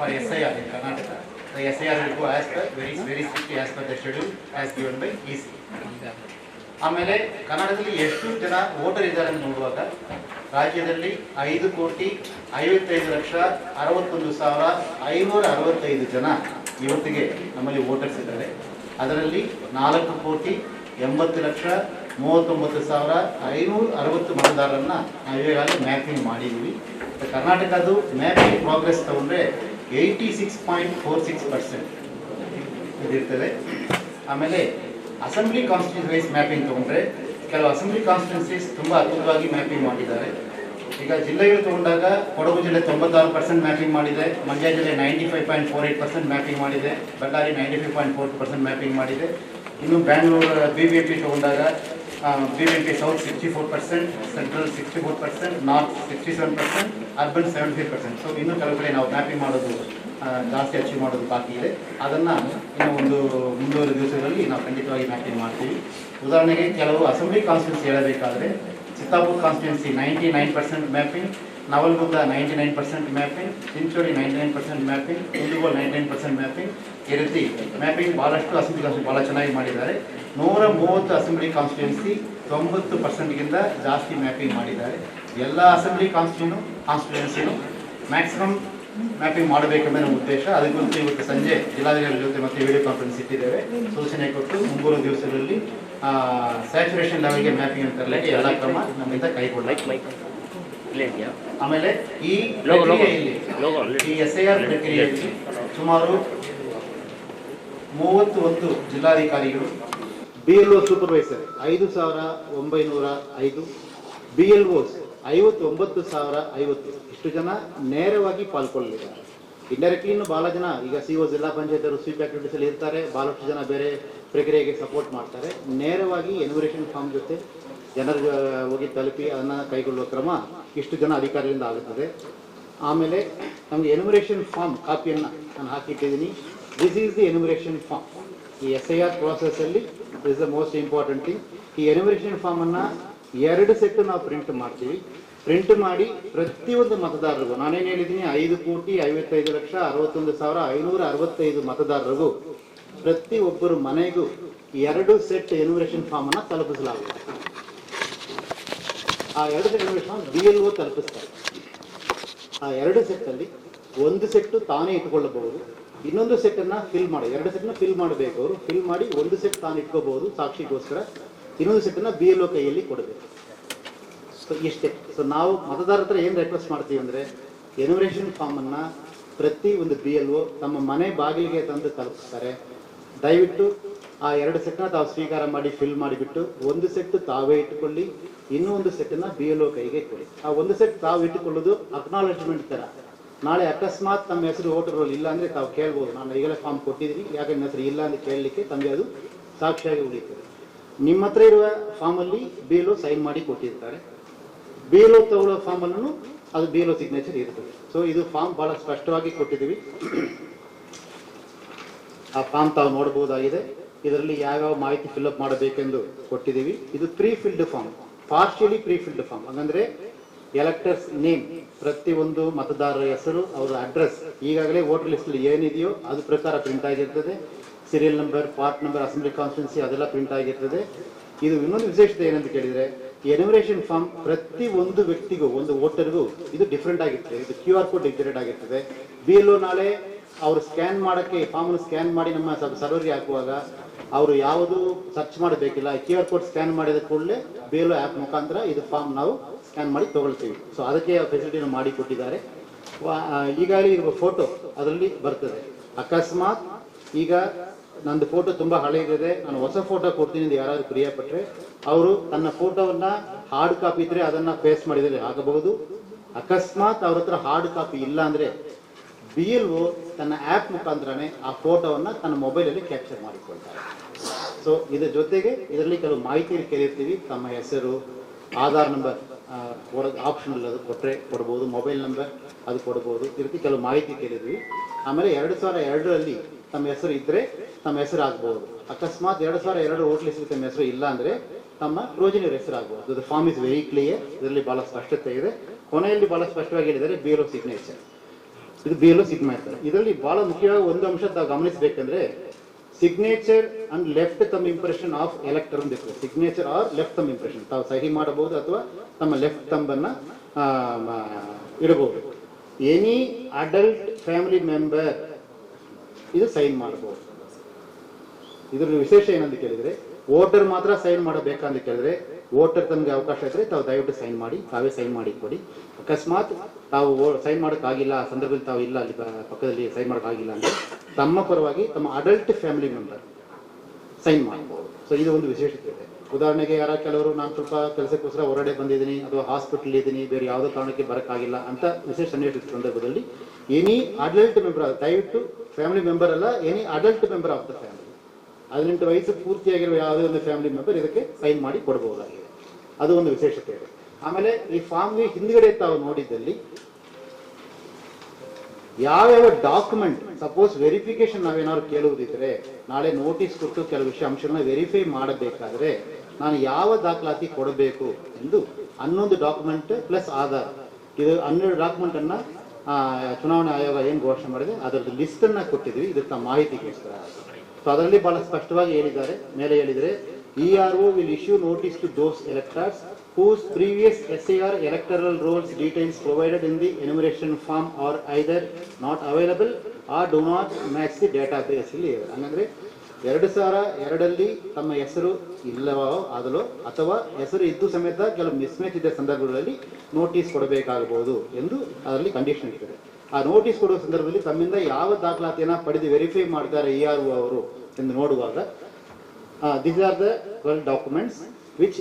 for SIR in Karnataka. The SIR will go as per very strictly as per the schedule as given by EC. ಆಮೇಲೆ ಕರ್ನಾಟಕದಲ್ಲಿ ಎಷ್ಟು ಜನ voter ಇದ್ದಾರೆ ಅಂತ ನೋಡುವಾಗ ರಾಜ್ಯದಲ್ಲಿ 5,61,61,565 ಜನ ಇವತ್ತಿಗೆ ನಮ್ಮಲ್ಲಿ ವೋಟರ್ಸ್ ಇದ್ದಾರೆ. ಅದರಲ್ಲಿ 4,80,39,560 ಮತದಾರರನ್ನ ನಾವು ಈಗಾಗಲೇ ಮ್ಯಾಪಿಂಗ್ ಮಾಡಿದ್ದೀವಿ. ಕರ್ನಾಟಕದ್ದು ಮ್ಯಾಪಿಂಗ್ ಪ್ರೋಗ್ರೆಸ್ ತಗೊಂಡ್ರೆ 86.46% ಇದಿರ್ತದೆ. ಆಮೇಲೆ ಅಸೆಂಬ್ಲಿ ಕಾನ್ಸ್ಟಿಟ್ಯೂನ್ಸಿ ವೈಸ್ ಮ್ಯಾಪಿಂಗ್ ತೊಗೊಂಡ್ರೆ ಕೆಲವು ಅಸೆಂಬ್ಲಿ ಕಾನ್ಸ್ಟಿಟ್ಯೂನ್ಸೀಸ್ ತುಂಬ ಅದ್ಭುತವಾಗಿ ಮ್ಯಾಪಿಂಗ್ ಮಾಡಿದ್ದಾರೆ. ಈಗ ಜಿಲ್ಲೆಗಳು ತಗೊಂಡಾಗ ಕೊಡಗು ಜಿಲ್ಲೆ 96% ಮ್ಯಾಪಿಂಗ್ ಮಾಡಿದೆ, ಮಂಡ್ಯ ಜಿಲ್ಲೆ 95.48% ಮ್ಯಾಪಿಂಗ್ ಮಾಡಿದೆ, ಬಳ್ಳಾರಿ 95.4% ಮ್ಯಾಪಿಂಗ್ ಮಾಡಿದೆ. ಇನ್ನು ಬ್ಯಾಂಗ್ಳೂರು BBMP ತಗೊಂಡಾಗ BBMP south 64%, central 64%, north 67%, urban 75%. So ಇನ್ನೂ ಕೆಲವು ಕಡೆ ನಾವು ಮ್ಯಾಪಿಂಗ್ ಮಾಡೋದು ಜಾಸ್ತಿ ಅಚೀವ್ ಮಾಡೋದು ಬಾಕಿ ಇದೆ. ಅದನ್ನು ಇನ್ನು ಒಂದು ಮುಂದುವರೆದ ದಿವಸಗಳಲ್ಲಿ ನಾವು ಖಂಡಿತವಾಗಿ ಮ್ಯಾಪಿಂಗ್ ಮಾಡ್ತೀವಿ. ಉದಾಹರಣೆಗೆ ಕೆಲವು ಅಸೆಂಬ್ಲಿ ಕಾನ್ಸ್ಟಿಟ್ಯೂನ್ಸಿ ಹೇಳಬೇಕಾದ್ರೆ Chittapur constituency 99% mapping, Navalgund 99% mapping, Chincholi 99% mapping, Kundgol 99% mapping. ಈ ರೀತಿ ಮ್ಯಾಪಿಂಗ್ ಭಾಳಷ್ಟು ಅಸೆಂಬ್ಲಿ ಕಾನ್ಸ್ಟಿಟ್ಯೂನ್ಸಿ ಭಾಳ ಚೆನ್ನಾಗಿ ಮಾಡಿದ್ದಾರೆ. 130 ಅಸೆಂಬ್ಲಿ ಕಾನ್ಸ್ಟಿಟ್ಯೂನ್ಸಿ 90%ಗಿಂತ ಜಾಸ್ತಿ ಮ್ಯಾಪಿಂಗ್ ಮಾಡಿದ್ದಾರೆ. ಎಲ್ಲ ಅಸೆಂಬ್ಲಿ ಕಾನ್ಸ್ಟಿಟ್ಯೂನ್ಸಿನೂ ಮ್ಯಾಕ್ಸಿಮಮ್ ಮ್ಯಾಪಿಂಗ್ ಮಾಡಬೇಕೆಂಬ ನಮ್ಮ ಉದ್ದೇಶ. ಅದಕ್ಕಂತೂ ಇವತ್ತು ಸಂಜೆ ಜಿಲ್ಲಾಧಿಕಾರಿಗಳ ಜೊತೆ ಮತ್ತೆ ವಿಡಿಯೋ ಕಾನ್ಫರೆನ್ಸ್ ಇಟ್ಟಿದ್ದೇವೆ. ಸೂಚನೆ ಕೊಟ್ಟು ಮುಂಬರುವ ದಿವಸಗಳಲ್ಲಿ ಸ್ಯಾಚುರೇಷನ್ ಲೆವೆಲ್ಗೆ ಮ್ಯಾಪಿಂಗ್ ಅಂತ ತರಲಿಕ್ಕೆ ಎಲ್ಲ ಕ್ರಮ ನಮ್ಮಿಂದ ಕೈಗೊಳ್ಳಲಾಗಿದೆ. ಆಮೇಲೆ ಈ SIR ಪ್ರಕ್ರಿಯೆಯಲ್ಲಿ ಸುಮಾರು 31 ಜಿಲ್ಲಾಧಿಕಾರಿಗಳು, BLO ಸೂಪರ್ವೈಸರ್ 5,905, BLOs 59,050 ಇಷ್ಟು ಜನ ನೇರವಾಗಿ ಪಾಲ್ಗೊಳ್ಳಲಿದ್ದಾರೆ. ಇಂಡೈರೆಕ್ಟ್ಲಿ ಇನ್ನು ಭಾಳ ಜನ ಈಗ CO ಜಿಲ್ಲಾ ಪಂಚಾಯತ್ ಸ್ವೀಪ್ ಆಕ್ಟಿವಿಟೀಸಲ್ಲಿ ಇರ್ತಾರೆ, ಭಾಳಷ್ಟು ಜನ ಬೇರೆ ಪ್ರಕ್ರಿಯೆಗೆ ಸಪೋರ್ಟ್ ಮಾಡ್ತಾರೆ. ನೇರವಾಗಿ ಎನ್ಯುಮರೇಷನ್ ಫಾರ್ಮ್ ಜೊತೆ ಜನರಿಗೆ ಹೋಗಿ ತಲುಪಿ ಅದನ್ನು ಕೈಗೊಳ್ಳುವ ಕ್ರಮ ಇಷ್ಟು ಜನ ಅಧಿಕಾರಿಗಳಿಂದ ಆಗುತ್ತದೆ. ಆಮೇಲೆ ನಮಗೆ ಎನ್ಯುಮರೇಷನ್ ಫಾರ್ಮ್ ಕಾಪಿಯನ್ನು ನಾನು ಹಾಕಿಟ್ಟಿದ್ದೀನಿ. This is the enumeration form. ಈ SIR ಪ್ರಾಸೆಸ್ಸಲ್ಲಿ this the most important thing. ಈ ಎನ್ಯುಮರೇಷನ್ ಫಾರ್ಮನ್ನು 2 ಸೆಟ್ ನಾವು ಪ್ರಿಂಟ್ ಮಾಡ್ತೀವಿ. ಪ್ರಿಂಟ್ ಮಾಡಿ ಪ್ರತಿಯೊಂದು ಮತದಾರರಿಗೂ ನಾನೇನು ಹೇಳಿದ್ದೀನಿ, 5,55,61,565 ಮತದಾರರಿಗೂ ಪ್ರತಿಯೊಬ್ಬರು ಮನೆಗೂ 2 ಸೆಟ್ ಎನ್ಯುಮರೇಷನ್ ಫಾರ್ಮನ್ನು ತಲುಪಿಸಲಾಗುತ್ತೆ. ಆ 2 ಸೆಟ್ ಎನ್ಯುಮರೇಷನ್ ಫಾರ್ಮ್ BLO ತಲುಪಿಸ್ತಾರೆ. ಆ 2 ಸೆಟ್ಟಲ್ಲಿ ಒಂದು ಸೆಟ್ಟು ತಾನೇ ಇಟ್ಕೊಳ್ಳಬಹುದು, ಇನ್ನೊಂದು ಸೆಟ್ಟನ್ನು ಫಿಲ್ ಮಾಡಿ 2 ಸೆಟ್ನ ಫಿಲ್ ಮಾಡಬೇಕು. ಅವರು ಫಿಲ್ ಮಾಡಿ ಒಂದು ಸೆಟ್ ತಾನು ಇಟ್ಕೋಬಹುದು ಸಾಕ್ಷಿಗೋಸ್ಕರ, ಇನ್ನೊಂದು ಸೆಟ್ಟನ್ನು BLO ಕೈಯಲ್ಲಿ ಕೊಡಬೇಕು. ಸೊ ಇಷ್ಟೇ. ಸೊ ನಾವು ಮತದಾರರ ಹತ್ರ ಏನು ರಿಕ್ವೆಸ್ಟ್ ಮಾಡ್ತೀವಿ ಅಂದರೆ, ಎನ್ಯುಮರೇಷನ್ ಫಾರ್ಮನ್ನು ಪ್ರತಿ ಒಂದು BLO ತಮ್ಮ ಮನೆ ಬಾಗಿಲಿಗೆ ತಂದು ತಲುಪಿಸ್ತಾರೆ. ದಯವಿಟ್ಟು ಆ 2 ಸೆಟ್ನ ತಾವು ಸ್ವೀಕಾರ ಮಾಡಿ ಫಿಲ್ ಮಾಡಿಬಿಟ್ಟು ಒಂದು ಸೆಟ್ ತಾವೇ ಇಟ್ಟುಕೊಳ್ಳಿ, ಇನ್ನೂ ಒಂದು ಸೆಟ್ಟನ್ನು BLO ಕೈಗೆ ಕೊಡಿ. ಆ ಒಂದು ಸೆಟ್ ತಾವು ಇಟ್ಟುಕೊಳ್ಳೋದು ಅಕ್ನಾಲೆಜ್ಮೆಂಟ್ ಥರ. ನಾಳೆ ಅಕಸ್ಮಾತ್ ತಮ್ಮ ಹೆಸರು ವೋಟರ್ ರೋಲ್ ಇಲ್ಲ ಅಂದರೆ ತಾವು ಕೇಳ್ಬೋದು, ನಾನು ಈಗಲೇ ಫಾರ್ಮ್ ಕೊಟ್ಟಿದ್ದೀನಿ, ಯಾಕೆ ನನ್ನ ಹೆಸರು ಇಲ್ಲ ಅಂತ ಕೇಳಲಿಕ್ಕೆ ತಮಗೆ ಅದು ಸಾಕ್ಷಿಯಾಗಿ ಉಳಿಯುತ್ತದೆ. ನಿಮ್ಮ ಹತ್ರ ಇರುವ ಫಾರ್ಮಲ್ಲಿ BLO ಸೈನ್ ಮಾಡಿ ಕೊಟ್ಟಿರ್ತಾರೆ. BLO ತಗೊಳ್ಳೋ ಫಾರ್ಮಲ್ಲೂ ಅದು BLO ಸಿಗ್ನೇಚರ್ ಇರ್ತದೆ. ಸೊ ಇದು ಫಾರ್ಮ್ ಭಾಳ ಸ್ಪಷ್ಟವಾಗಿ ಕೊಟ್ಟಿದ್ದೀವಿ. ಆ ಫಾರ್ಮ್ ತಾವು ನೋಡಬಹುದಾಗಿದೆ. ಇದರಲ್ಲಿ ಯಾವ್ಯಾವ ಮಾಹಿತಿ ಫಿಲ್ಅಪ್ ಮಾಡಬೇಕೆಂದು ಕೊಟ್ಟಿದ್ದೀವಿ. ಇದು ಪ್ರೀಫಿಲ್ಡ್ ಫಾರ್ಮ್, ಪಾರ್ಷಿಯಲಿ ಪ್ರೀಫಿಲ್ಡ್ ಫಾರ್ಮ್. ಹಾಗಂದ್ರೆ ಎಲೆಕ್ಟರ್ಸ್ ನೇಮ್, ಪ್ರತಿಯೊಂದು ಮತದಾರರ ಹೆಸರು, ಅವರ ಅಡ್ರೆಸ್ ಈಗಾಗಲೇ ವೋಟರ್ ಲಿಸ್ಟಲ್ಲಿ ಏನಿದೆಯೋ ಅದು ಪ್ರಕಾರ ಪ್ರಿಂಟ್ ಆಗಿರ್ತದೆ. Serial number, part number, assembly constituency ಅದೆಲ್ಲ ಪ್ರಿಂಟ್ ಆಗಿರ್ತದೆ. ಇದು ಇನ್ನೊಂದು ವಿಶೇಷತೆ ಏನಂತ ಕೇಳಿದರೆ, ಎನ್ಯುಮರೇಷನ್ ಫಾರ್ಮ್ ಪ್ರತಿ ಒಂದು ವ್ಯಕ್ತಿಗೂ, ಒಂದು ವೋಟರ್ಗೂ ಇದು ಡಿಫ್ರೆಂಟ್ ಆಗಿರ್ತದೆ. ಇದು QR ಕೋಡ್ ಡಿಕ್ಟೇಟೆಡ್ ಆಗಿರ್ತದೆ. BLO ನಾಳೆ ಅವರು ಸ್ಕ್ಯಾನ್ ಮಾಡೋಕ್ಕೆ ಫಾರ್ಮನ್ನು ಸ್ಕ್ಯಾನ್ ಮಾಡಿ ನಮ್ಮ ಸರ್ವರ್ಗೆ ಹಾಕುವಾಗ ಅವರು ಯಾವುದು ಸರ್ಚ್ ಮಾಡಬೇಕಿಲ್ಲ. QR ಕೋಡ್ ಸ್ಕ್ಯಾನ್ ಮಾಡಿದ ಕೂಡಲೇ BLO ಆ್ಯಪ್ ಮುಖಾಂತರ ಇದು ಫಾರ್ಮ್ ನಾವು ಸ್ಕ್ಯಾನ್ ಮಾಡಿ ತೊಗೊಳ್ತೀವಿ. ಸೊ ಅದಕ್ಕೆ ಫೆಸಿಲಿಟಿನ ಮಾಡಿ ಕೊಟ್ಟಿದ್ದಾರೆ. ಈಗಾಗಲೇ ಇರುವ ಫೋಟೋ ಅದರಲ್ಲಿ ಬರ್ತದೆ. ಅಕಸ್ಮಾತ್ ಈಗ ನಂದು ಫೋಟೋ ತುಂಬ ಹಳೆಯದಿದೆ, ನಾನು ಹೊಸ ಫೋಟೋ ಕೊಡ್ತೀನಿ ಅಂತ ಯಾರಾದರೂ ಪ್ರಿಯಪಟ್ಟರೆ ಅವರು ತನ್ನ ಫೋಟೋವನ್ನು ಹಾರ್ಡ್ ಕಾಪಿ ಇದ್ದರೆ ಅದನ್ನು ಪೇಸ್ಟ್ ಮಾಡಿದರೆ ಆಗಬಹುದು. ಅಕಸ್ಮಾತ್ ಅವ್ರ ಹತ್ರ ಹಾರ್ಡ್ ಕಾಪಿ ಇಲ್ಲ ಅಂದರೆ BLO ತನ್ನ ಆ್ಯಪ್ ಮುಖಾಂತರನೇ ಆ ಫೋಟೋವನ್ನು ತನ್ನ ಮೊಬೈಲಲ್ಲಿ ಕ್ಯಾಪ್ಚರ್ ಮಾಡಿಕೊಳ್ತಾರೆ. ಸೊ ಇದರ ಜೊತೆಗೆ ಇದರಲ್ಲಿ ಕೆಲವು ಮಾಹಿತಿ ಕೇಳಿರ್ತೀವಿ. ತಮ್ಮ ಹೆಸರು, ಆಧಾರ್ ನಂಬರ್ ಆಪ್ಷನಲ್ ಅದು ಕೊಡ್ಬೋದು, ಮೊಬೈಲ್ ನಂಬರ್ ಅದು ಕೊಡ್ಬೋದು. ಈ ರೀತಿ ಕೆಲವು ಮಾಹಿತಿ ಕೇಳಿದ್ವಿ. ಆಮೇಲೆ 2002ರಲ್ಲಿ ತಮ್ಮ ಹೆಸರು ಇದ್ದರೆ ತಮ್ಮ ಹೆಸರು ಆಗ್ಬೋದು. ಅಕಸ್ಮಾತ್ 2002 ವೋಟರ್ ಲಿಸ್ಟ್ ತಮ್ಮ ಹೆಸರು ಇಲ್ಲ ಅಂದರೆ ತಮ್ಮ ಪ್ರೋಜನಿಯರ್ ಹೆಸರು ಆಗ್ಬೋದು. The form is very clear. ಇದರಲ್ಲಿ ಭಾಳ ಸ್ಪಷ್ಟತೆ ಇದೆ. ಕೊನೆಯಲ್ಲಿ ಭಾಳ ಸ್ಪಷ್ಟವಾಗಿ ಹೇಳಿದರೆ BLO ಸಿಗ್ನೇಚರ್. ಇದು ಬಿ ಎಲ್ ಸಿಗ್ಮಾ ಇರ್ತಾರೆ. ಇದರಲ್ಲಿ ಬಹಳ ಮುಖ್ಯವಾಗಿ ಒಂದು ಅಂಶ ತಾವು ಗಮನಿಸಬೇಕಂದ್ರೆ signature and left thumb impression of elector ಅಂತ ಇರ್ತದೆ. Signature or left thumb impression, ತಾವು ಸಹಿ ಮಾಡಬಹುದು ಅಥವಾ ತಮ್ಮ ಲೆಫ್ಟ್ ತಂಬನ್ನ ಇಡಬಹುದು. ಎನಿ ಅಡಲ್ಟ್ ಫ್ಯಾಮಿಲಿ ಮೆಂಬರ್ ಇದು ಸೈನ್ ಮಾಡಬಹುದು. ಇದ್ರ ವಿಶೇಷ ಏನಂತ ಕೇಳಿದ್ರೆ ವೋಟರ್ ಮಾತ್ರ ಸೈನ್ ಮಾಡಬೇಕಂತ ಕೇಳಿದ್ರೆ ವೋಟರ್ ತಮಗೆ ಅವಕಾಶ ಇದ್ರೆ ತಾವು ದಯವಿಟ್ಟು ಸೈನ್ ಮಾಡಿ, ತಾವೇ ಸೈನ್ ಮಾಡಿ ಕೊಡಿ. ಅಕಸ್ಮಾತ್ ತಾವು ಸೈನ್ ಮಾಡೋಕ್ಕಾಗಿಲ್ಲ, ಆ ಸಂದರ್ಭದಲ್ಲಿ ತಾವು ಇಲ್ಲ ಅಲ್ಲಿ ಪಕ್ಕದಲ್ಲಿ ಸೈನ್ ಮಾಡೋಕ್ಕಾಗಿಲ್ಲ ಅಂದ್ರೆ ತಮ್ಮ ಪರವಾಗಿ ತಮ್ಮ ಅಡಲ್ಟ್ ಫ್ಯಾಮಿಲಿ ಮೆಂಬರ್ ಸೈನ್ ಮಾಡಬಹುದು. ಸೊ ಇದು ಒಂದು ವಿಶೇಷತೆ ಇದೆ. ಉದಾಹರಣೆಗೆ ಯಾರ ಕೆಲವರು ನಾನು ಸ್ವಲ್ಪ ಕೆಲಸಕ್ಕೋಸ್ಕರ ಹೊರಗಡೆ ಬಂದಿದ್ದೀನಿ ಅಥವಾ ಹಾಸ್ಪಿಟಲ್ ಇದ್ದೀನಿ, ಬೇರೆ ಯಾವುದೋ ಕಾರಣಕ್ಕೆ ಬರೋಕ್ಕಾಗಿಲ್ಲ ಅಂತ ವಿಶೇಷ ಸನ್ನಿವೇಶದ ಸಂದರ್ಭದಲ್ಲಿ ಎನಿ ಅಡಲ್ಟ್ ಮೆಂಬರ್, ದಯವಿಟ್ಟು ಫ್ಯಾಮಿಲಿ ಮೆಂಬರ್ ಅಲ್ಲ, any adult member of the family, 18 ವಯಸ್ಸು ಪೂರ್ತಿಯಾಗಿರುವ ಯಾವುದೇ ಒಂದು ಫ್ಯಾಮಿಲಿ ಮೆಂಬರ್ ಇದಕ್ಕೆ ಸೈನ್ ಮಾಡಿ ಕೊಡಬಹುದಾಗಿದೆ. ಅದು ಒಂದು ವಿಶೇಷತೆ ಇದೆ. ಆಮೇಲೆ ಈ ಫಾರ್ಮ್ಗೆ ಹಿಂದ್ಗಡೆ ತಾವು ನೋಡಿದ್ದಲ್ಲಿ ಯಾವ್ಯಾವ ಡಾಕ್ಯುಮೆಂಟ್, ಸಪೋಸ್ ವೆರಿಫಿಕೇಶನ್ ನಾವೇನಾದ್ರು ಕೇಳುವುದಿದ್ರೆ, ನಾಳೆ ನೋಟಿಸ್ ಕೊಟ್ಟು ಕೆಲವು ವಿಷಯ ಅಂಶಗಳನ್ನ ವೆರಿಫೈ ಮಾಡಬೇಕಾದ್ರೆ ನಾನು ಯಾವ ದಾಖಲಾತಿ ಕೊಡಬೇಕು ಎಂದು 11 ಡಾಕ್ಯುಮೆಂಟ್ ಪ್ಲಸ್ ಆಧಾರ್, ಇದು 12 ಡಾಕ್ಯುಮೆಂಟ್ ಅನ್ನ ಚುನಾವಣಾ ಆಯೋಗ ಏನ್ ಘೋಷಣೆ ಮಾಡಿದೆ ಅದರದ್ದು ಲಿಸ್ಟ್ ಅನ್ನ ಕೊಟ್ಟಿದ್ವಿ. ಇದಕ್ಕೆ ಮಾಹಿತಿಗೋಸ್ಕರ. ಸೊ ಅದರಲ್ಲಿ ಬಹಳ ಸ್ಪಷ್ಟವಾಗಿ ಹೇಳಿದ್ದಾರೆ. ಮೇಲೆ ಹೇಳಿದರೆ ERO will issue notice to those electors whose previous SAR electoral rolls details provided in the enumeration form are either not available or do not match the database. ಹಂಗಂದ್ರೆ 2002 ತಮ್ಮ ಹೆಸರು ಇಲ್ಲವೋ ಆದಲೋ ಅಥವಾ ಹೆಸರು ಇದ್ದು ಸಮೇತ ಕೆಲವು ಮಿಸ್ಮ್ಯಾಚ್ ಇದ್ದ ಸಂದರ್ಭಗಳಲ್ಲಿ ನೋಟಿಸ್ ಕೊಡಬೇಕಾಗಬಹುದು ಎಂದು ಅದರಲ್ಲಿ ಕಂಡೀಷನ್ ಇರ್ತದೆ. ಆ ನೋಟಿಸ್ ಕೊಡುವ ಸಂದರ್ಭದಲ್ಲಿ ತಮ್ಮಿಂದ ಯಾವ ದಾಖಲಾತಿಯನ್ನ ಪಡೆದು ವೆರಿಫೈ ಮಾಡ್ತಾರೆ ERO ಅವರು ಎಂದು ನೋಡುವಾಗ these are the 12 documents which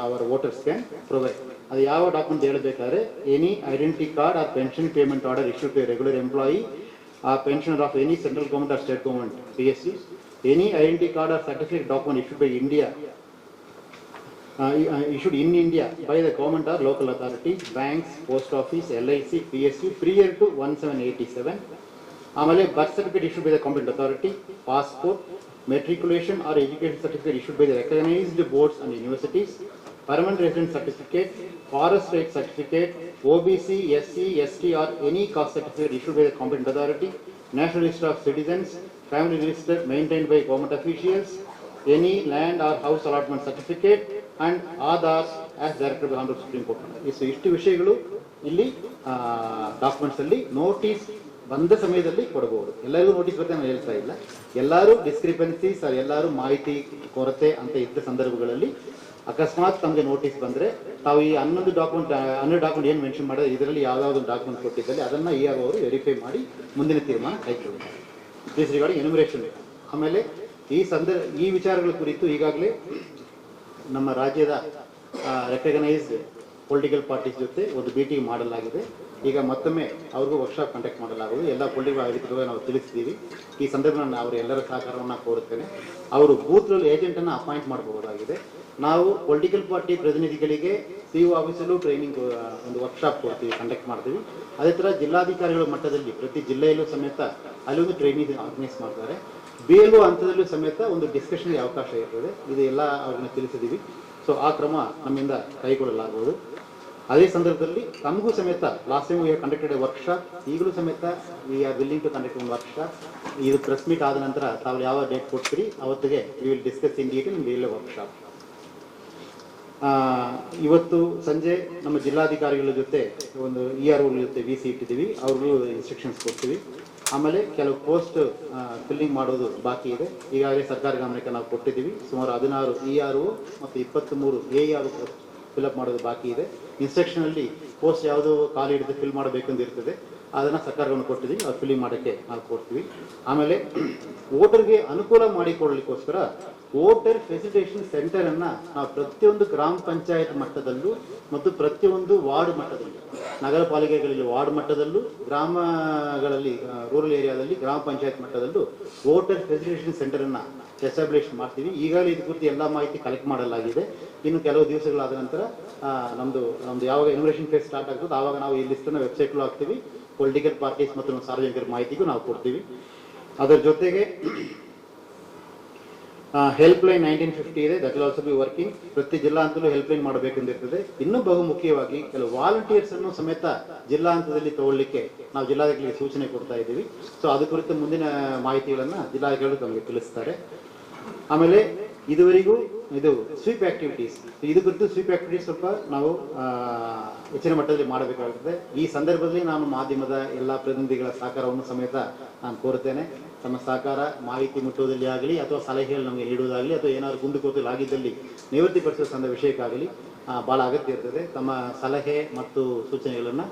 our voters can provide. ಅದು ಯಾವ ಡಾಕ್ಯುಮೆಂಟ್ ಹೇಳಬೇಕಾದ್ರೆ any identity card or pension payment order issued to regular employee or pensioner of any central government or state government PSU, any identity card or certificate document issued by India issued in India by the government or local authority, banks, post office, LIC, PSU prior to 1787. ಆಮೇಲೆ birth certificate issued by the competent authority, passport, matriculation or education certificate issued by the recognized boards and universities, permanent residence certificate, forest right certificate, OBC, SC, ST or any caste certificate issued by the competent authority, national register of citizens, family register maintained by government officials, any land or house allotment certificate and Aadhaar as directed by Honorable Supreme Court. ಇಷ್ಟು ವಿಷಯಗಳು ಇಲ್ಲಿ documents ಅಲ್ಲಿ notice ಬಂದ ಸಮಯದಲ್ಲಿ ಕೊಡಬಹುದು. ಎಲ್ಲರಿಗೂ notice ಬರುತ್ತೆ ನಾನು ಹೇಳ್ತಾ ಇಲ್ಲ. ಎಲ್ಲರೂ ಡಿಸ್ಕ್ರಿಪೆನ್ಸೀಸ್, ಎಲ್ಲರೂ ಮಾಹಿತಿ ಕೊರತೆ ಅಂತ ಇದ್ದ ಸಂದರ್ಭಗಳಲ್ಲಿ ಅಕಸ್ಮಾತ್ ತಮಗೆ ನೋಟಿಸ್ ಬಂದ್ರೆ ತಾವು ಈ 11 ಡಾಕ್ಯುಮೆಂಟ್ ಏನು ಮೆನ್ಷನ್ ಮಾಡಿದ್ರೆ ಇದರಲ್ಲಿ ಯಾವ್ದಾವ್ದು ಡಾಕ್ಯುಮೆಂಟ್ ಕೊಟ್ಟಿದ್ದಲ್ಲಿ ಅದನ್ನ ERO ಅವರು ವೆರಿಫೈ ಮಾಡಿ ಮುಂದಿನ ತೀರ್ಮಾನ ಕೈಗೊಳ್ಳುತ್ತಾರೆ. This regarding enumeration. ಆಮೇಲೆ ಈ ವಿಚಾರಗಳ ಕುರಿತು ಈಗಾಗಲೇ ನಮ್ಮ ರಾಜ್ಯದ ರೆಕಗ್ನೈಸ್ಡ್ ಪೊಲಿಟಿಕಲ್ ಪಾರ್ಟೀಸ್ ಜೊತೆ ಒಂದು ಮೀಟಿಂಗ್ ಮಾಡಲಾಗಿದೆ. ಈಗ ಮತ್ತೊಮ್ಮೆ ಅವ್ರಿಗೂ ವರ್ಕ್ಶಾಪ್ ಕಂಡಕ್ಟ್ ಮಾಡಲಾಗುವುದು. ಎಲ್ಲ ಪೊಲಿಟಿಕಲ್ ಆಡಳಿತಗಳು ನಾವು ತಿಳಿಸಿದ್ದೀವಿ. ಈ ಸಂದರ್ಭದಲ್ಲಿ ಅವರು ಎಲ್ಲರ ಸಹಕಾರವನ್ನು ಕೋರುತ್ತೇನೆ. ಅವರು ಬೂತ್ ಏಜೆಂಟ್ ಅನ್ನು ಅಪಾಯಿಂಟ್ ಮಾಡಬಹುದಾಗಿದೆ. ನಾವು ಪೊಲಿಟಿಕಲ್ ಪಾರ್ಟಿ ಪ್ರತಿನಿಧಿಗಳಿಗೆ CO ಆಫೀಸಲ್ಲೂ ಟ್ರೈನಿಂಗ್ ಒಂದು ವರ್ಕ್ಶಾಪ್ ಕೊಡ್ತೀವಿ, ಕಂಡಕ್ಟ್ ಮಾಡ್ತೀವಿ. ಅದೇ ಥರ ಜಿಲ್ಲಾಧಿಕಾರಿಗಳ ಮಟ್ಟದಲ್ಲಿ ಪ್ರತಿ ಜಿಲ್ಲೆಯಲ್ಲೂ ಸಮೇತ ಅಲ್ಲಿ ಒಂದು ಟ್ರೈನಿಂಗ್ ಆರ್ಗನೈಸ್ ಮಾಡ್ತಾರೆ. BLO ಹಂತದಲ್ಲೂ ಸಮೇತ ಒಂದು ಡಿಸ್ಕಷನ್ಗೆ ಅವಕಾಶ ಇರ್ತದೆ. ಇದು ಎಲ್ಲ ಅವ್ರನ್ನ ತಿಳಿಸಿದ್ದೀವಿ. ಸೊ ಆ ಕ್ರಮ ನಮ್ಮಿಂದ ಕೈಗೊಳ್ಳಲಾಗುವುದು. ಅದೇ ಸಂದರ್ಭದಲ್ಲಿ ತಮಗೂ ಸಮೇತ last time we have conducted a workshop, ಈಗಲೂ ಸಮೇತ we are willing to conduct ಒಂದು ವರ್ಕ್ಶಾಪ್. ಇದು ಪ್ರೆಸ್ ಮೀಟ್ ಆದ ನಂತರ ತಾವು ಯಾವ ಡೇಟ್ ಕೊಡ್ತೀರಿ ಅವತ್ತಿಗೆ we will discuss in detail in real workshop. ಇವತ್ತು ಸಂಜೆ ನಮ್ಮ ಜಿಲ್ಲಾಧಿಕಾರಿಗಳ ಜೊತೆ ಒಂದು ERO ಜೊತೆ VC ಇಟ್ಟಿದ್ದೀವಿ. ಅವ್ರಿಗೂ ಇನ್ಸ್ಟ್ರಕ್ಷನ್ಸ್ ಕೊಡ್ತೀವಿ. ಆಮೇಲೆ ಕೆಲವು ಪೋಸ್ಟ್ ಫಿಲ್ಲಿಂಗ್ ಮಾಡೋದು ಬಾಕಿ ಇದೆ. ಈಗಾಗಲೇ ಸರ್ಕಾರ ಗಮನಕ್ಕೆ ನಾವು ಕೊಟ್ಟಿದ್ದೀವಿ. ಸುಮಾರು 16 ERO ಮತ್ತು 23 AERO ಫಿಲ್ಅಪ್ ಮಾಡೋದು ಬಾಕಿ ಇದೆ. ಇನ್ಸ್ಟ್ರಕ್ಷನ್ ಅಲ್ಲಿ ಪೋಸ್ಟ್ ಯಾವುದು ಖಾಲಿ ಹಿಡಿದು ಫಿಲ್ ಮಾಡಬೇಕಂತ ಇರ್ತದೆ, ಅದನ್ನ ಸರ್ಕಾರವನ್ನು ಕೊಟ್ಟಿದ್ದೀವಿ. ಅದು ಫಿಲ್ಲಿಂಗ್ ಮಾಡೋಕ್ಕೆ ನಾವು ಕೊಡ್ತೀವಿ. ಆಮೇಲೆ ವೋಟರ್ಗೆ ಅನುಕೂಲ ಮಾಡಿಕೊಳ್ಳಲಿಕ್ಕೋಸ್ಕರ ವೋಟರ್ ಫೆಸಿಲಿಟೇಷನ್ ಸೆಂಟರ್ ಅನ್ನ ನಾವು ಪ್ರತಿಯೊಂದು ಗ್ರಾಮ ಪಂಚಾಯತ್ ಮಟ್ಟದಲ್ಲೂ ಮತ್ತು ಪ್ರತಿಯೊಂದು ವಾರ್ಡ್ ಮಟ್ಟದಲ್ಲೂ, ನಗರ ಪಾಲಿಕೆಗಳಲ್ಲಿ ವಾರ್ಡ್ ಮಟ್ಟದಲ್ಲೂ, ಗ್ರಾಮಗಳಲ್ಲಿ ರೂರಲ್ ಏರಿಯಾದಲ್ಲಿ ಗ್ರಾಮ ಪಂಚಾಯತ್ ಮಟ್ಟದಲ್ಲೂ ವೋಟರ್ ಫೆಸಿಲಿಟೇಷನ್ ಸೆಂಟರ್ ಅನ್ನ ಎಸ್ಟಾಬ್ಲಿಷ್ ಮಾಡ್ತೀವಿ. ಈಗಾಗಲೇ ಇದು ಕುರಿತು ಎಲ್ಲ ಮಾಹಿತಿ ಕಲೆಕ್ಟ್ ಮಾಡಲಾಗಿದೆ. ಇನ್ನು ಕೆಲವು ದಿವಸಗಳಾದ ನಂತರ ನಮ್ದು ಯಾವಾಗ ಎನ್ಯುಮರೇಷನ್ ಫೇಸ್ ಸ್ಟಾರ್ಟ್ ಆಗ್ತದೆ ಆವಾಗ ನಾವು ಈ ಲಿಸ್ಟ್ ಅನ್ನು ವೆಬ್ಸೈಟ್ಲೂ ಹಾಕ್ತೀವಿ. ಪೊಲಿಟಿಕಲ್ ಪಾರ್ಟೀಸ್ ಮತ್ತು ಸಾರ್ವಜನಿಕರ ಮಾಹಿತಿಗೂ ನಾವು ಕೊಡ್ತೀವಿ. ಅದರ ಜೊತೆಗೆ ಹೆಲ್ಪ್ ಲೈನ್ 1950 ಇದೆ, that will also be working. ಪ್ರತಿ ಜಿಲ್ಲಾ ಹಂತದಲ್ಲೂ ಹೆಲ್ಪ್ ಲೈನ್ ಮಾಡಬೇಕೆಂದಿರ್ತದೆ. ಇನ್ನೂ ಬಹು ಮುಖ್ಯವಾಗಿ ಕೆಲವು ವಾಲಂಟಿಯರ್ಸ್ ಅನ್ನು ಸಮೇತ ಜಿಲ್ಲಾ ಹಂತದಲ್ಲಿ ತಗೊಳ್ಳಿಕ್ಕೆ ನಾವು ಜಿಲ್ಲಾಧಿಕಾರಿಗೆ ಸೂಚನೆ ಕೊಡ್ತಾ ಇದ್ದೀವಿ. ಸೊ ಅದು ಕುರಿತು ಮುಂದಿನ ಮಾಹಿತಿಗಳನ್ನ ಜಿಲ್ಲಾಧಿಕಾರಿಗಳು ನಮಗೆ ತಿಳಿಸ್ತಾರೆ. ಆಮೇಲೆ ಇದುವರೆಗೂ ಇದು ಸ್ವೀಪ್ ಆಕ್ಟಿವಿಟೀಸ್, ಇದು ಕುರಿತು ಸ್ವೀಪ್ ಆಕ್ಟಿವಿಟೀಸ್ ಸ್ವಲ್ಪ ನಾವು ಹೆಚ್ಚಿನ ಮಟ್ಟದಲ್ಲಿ ಮಾಡಬೇಕಾಗುತ್ತದೆ. ಈ ಸಂದರ್ಭದಲ್ಲಿ ನಾನು ಮಾಧ್ಯಮದ ಎಲ್ಲ ಪ್ರತಿನಿಧಿಗಳ ಸಹಕಾರವನ್ನು ಸಮೇತ ನಾನು ಕೋರುತ್ತೇನೆ. ತಮ್ಮ ಸಹಕಾರ ಮಾಹಿತಿ ಮುಟ್ಟುವುದಲ್ಲಿ ಆಗಲಿ ಅಥವಾ ಸಲಹೆಗಳು ನಮಗೆ ನೀಡುವುದಾಗಲಿ ಅಥವಾ ಏನಾದರೂ ಕುಂದುಕೊರತೆಗಳು ಆಗಿದ್ದಲ್ಲಿ ನಿವೃತ್ತಿಪಡಿಸುವ ವಿಷಯಕ್ಕಾಗಲಿ ಭಾಳ ಅಗತ್ಯ ಇರ್ತದೆ. ತಮ್ಮ ಸಲಹೆ ಮತ್ತು ಸೂಚನೆಗಳನ್ನು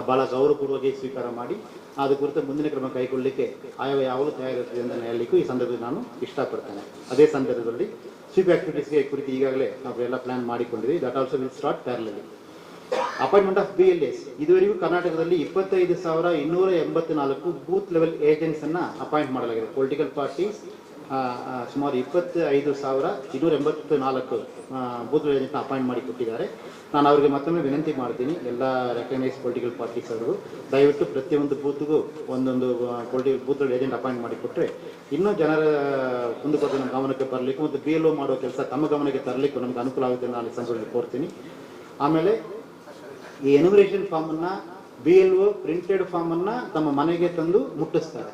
ಭಾಳ ಗೌರವಪೂರ್ವಕವಾಗಿ ಸ್ವೀಕಾರ ಮಾಡಿ ಅದು ಕುರಿತು ಮುಂದಿನ ಕ್ರಮ ಕೈಗೊಳ್ಳಲಿಕ್ಕೆ ಯಾವಾಗಲೂ ತಯಾರಿರುತ್ತದೆ ಅಂತ ಹೇಳಲಿಕ್ಕೂ ಈ ಸಂದರ್ಭದಲ್ಲಿ ನಾನು ಇಷ್ಟಪಡ್ತೇನೆ. ಅದೇ ಸಂದರ್ಭದಲ್ಲಿ ಸ್ವೀಪ್ ಆಕ್ಟಿವಿಟೀಸ್ಗೆ ಕುರಿತು ಈಗಾಗಲೇ ನಾವು ಎಲ್ಲ ಪ್ಲಾನ್ ಮಾಡಿಕೊಂಡಿದ್ದೀವಿ. That also will start parallelly. Appointment of BLAs, ಇದುವರೆಗೂ ಕರ್ನಾಟಕದಲ್ಲಿ 25,284 ಬೂತ್ ಲೆವೆಲ್ ಏಜೆಂಟ್ಸ್ ಅನ್ನ ಅಪಾಯಿಂಟ್ ಮಾಡಲಾಗಿದೆ. ಪೊಲಿಟಿಕಲ್ ಪಾರ್ಟೀಸ್ ಸುಮಾರು 25,284 ಬೂತ್ ಲೆವೆಲ್ ಏಜೆಂಟ್ನ ಅಪಾಯಿಂಟ್ ಮಾಡಿ ಕೊಟ್ಟಿದ್ದಾರೆ. ನಾನು ಅವರಿಗೆ ಮತ್ತೊಮ್ಮೆ ವಿನಂತಿ ಮಾಡ್ತೀನಿ, ಎಲ್ಲ ರೆಕಗ್ನೈಸ್ ಪೊಲಿಟಿಕಲ್ ಪಾರ್ಟೀಸ್ ಅವರು ದಯವಿಟ್ಟು ಪ್ರತಿಯೊಂದು ಬೂತ್ಗೂ ಒಂದೊಂದು political booth level agent appoint ಮಾಡಿ ಕೊಟ್ಟರೆ ಇನ್ನೂ ಜನರ ಕುಂದುಕೊರತೆ ನಮ್ಮ ಗಮನಕ್ಕೆ ಬರಲಿಕ್ಕೆ ಮತ್ತು BLO ಮಾಡುವ ಕೆಲಸ ತಮ್ಮ ಗಮನಕ್ಕೆ ತರಲಿಕ್ಕೂ ನಮ್ಗೆ ಅನುಕೂಲ ಆಗುತ್ತೆ ನಾನು ಸಂದರ್ಭದಲ್ಲಿ ಕೋರ್ತೀನಿ. ಆಮೇಲೆ ಈ ಎನ್ಯುಮರೇಷನ್ ಫಾರ್ಮ್ ಅನ್ನ BLO ಪ್ರಿಂಟೆಡ್ ಫಾರ್ಮ್ ಅನ್ನ ತಮ್ಮ ಮನೆಗೆ ತಂದು ಮುಟ್ಟಿಸ್ತಾರೆ.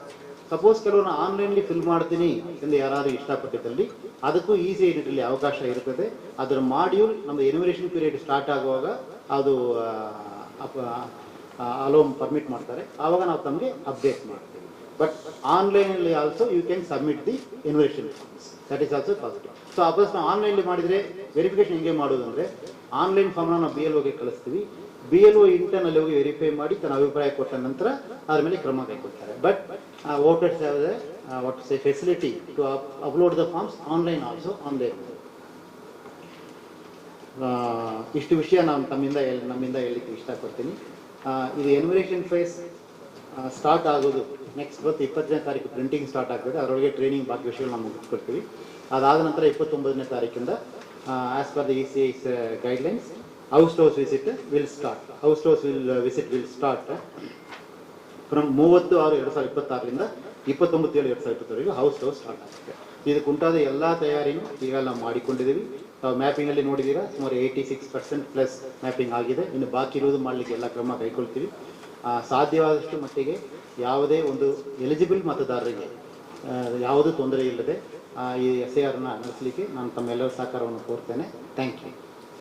ಸಪೋಸ್ ಕೆಲವರು ಆನ್ಲೈನ್ಲಿ ಫಿಲ್ ಮಾಡ್ತೀನಿ ಎಂದು ಯಾರಾದರೂ ಇಷ್ಟಪಟ್ಟಿದ್ದಲ್ಲಿ ಅದಕ್ಕೂ ಈಸಿ ಯೂನಿಟಲ್ಲಿ ಅವಕಾಶ ಇರ್ತದೆ. ಅದರ ಮಾಡ್ಯೂಲ್ ನಮ್ಮ ಎನ್ಯುಮರೇಷನ್ ಪೀರಿಯಡ್ ಸ್ಟಾರ್ಟ್ ಆಗುವಾಗ ಅದು ಅಲೋಮ್ ಪರ್ಮಿಟ್ ಮಾಡ್ತಾರೆ, ಆವಾಗ ನಾವು ತಮಗೆ ಅಪ್ಡೇಟ್ ಮಾಡ್ತೀವಿ. ಬಟ್ ಆನ್ಲೈನಲ್ಲಿ also you can submit the enumeration forms, that is also positive. So suppose ನಾವು ಆನ್ಲೈನ್ಲಿ ಮಾಡಿದರೆ ವೆರಿಫಿಕೇಶನ್ ಹೆಂಗೆ ಮಾಡೋದು ಅಂದರೆ ಆನ್ಲೈನ್ ಫಾರ್ಮ್ನ ನಾವು BLOಗೆ ಕಳಿಸ್ತೀವಿ. BLO ಇಂಟರ್ನಲ್ಲಿ ಹೋಗಿ ವೆರಿಫೈ ಮಾಡಿ ತನ್ನ ಅಭಿಪ್ರಾಯ ಕೊಟ್ಟ ನಂತರ ಅದ್ರ ಮೇಲೆ ಕ್ರಮ ಕೈಗೊಳ್ತಾರೆ. But voters have what to say facility to upload the forms online also on there. ಇಷ್ಟು ವಿಷಯ ನಾನು ನಮ್ಮಿಂದ ಹೇಳಲಿಕ್ಕೆ ಇಷ್ಟಪಡ್ತೀನಿ. ಇದು ಎನ್ಯುಮರೇಷನ್ ಫೇಸ್ ಸ್ಟಾರ್ಟ್ ಆಗೋದು ನೆಕ್ಸ್ಟ್ 20ನೇ ತಾರೀಕು ಪ್ರಿಂಟಿಂಗ್ ಸ್ಟಾರ್ಟ್ ಆಗ್ತದೆ. ಅದರೊಳಗೆ ಟ್ರೈನಿಂಗ್ ಬಾಕಿ ವಿಷಯಗಳು ನಾವು ಮುಗಿಸ್ಕೊಡ್ತೀವಿ. ಅದಾದ ನಂತರ 29ನೇ ತಾರೀಕಿಂದ as per the ECI's guidelines house to house visit will start. House to house visit will start from 30/6/2026ರಿಂದ 29/7/2026ವರೆಗೂ ಹೌಸ್ ಟು ಹೌಸ್ ಸ್ಟಾರ್ಟ್ ಆಗುತ್ತೆ. ಇದಕ್ಕುಂಟಾದ ಎಲ್ಲ ತಯಾರಿನೂ ಈಗ ನಾವು ಮಾಡಿಕೊಂಡಿದ್ದೀವಿ. ನಾವು ಮ್ಯಾಪಿಂಗಲ್ಲಿ ನೋಡಿದ್ದೀರಾ ಸುಮಾರು 86% ಪ್ಲಸ್ ಮ್ಯಾಪಿಂಗ್ ಆಗಿದೆ. ಇನ್ನು ಬಾಕಿ ಇರುವುದು ಮಾಡಲಿಕ್ಕೆ ಎಲ್ಲ ಕ್ರಮ ಕೈಗೊಳ್ತೀವಿ. ಸಾಧ್ಯವಾದಷ್ಟು ಮಟ್ಟಿಗೆ ಯಾವುದೇ ಒಂದು ಎಲಿಜಿಬಲ್ ಮತದಾರರಿಗೆ ಯಾವುದೂ ತೊಂದರೆ ಇಲ್ಲದೆ ಈ SIRನ ನಡೆಸಲಿಕ್ಕೆ ನಾನು ತಮ್ಮೆಲ್ಲರ ಸಹಕಾರವನ್ನು ಕೋರ್ತೇನೆ. Thank you.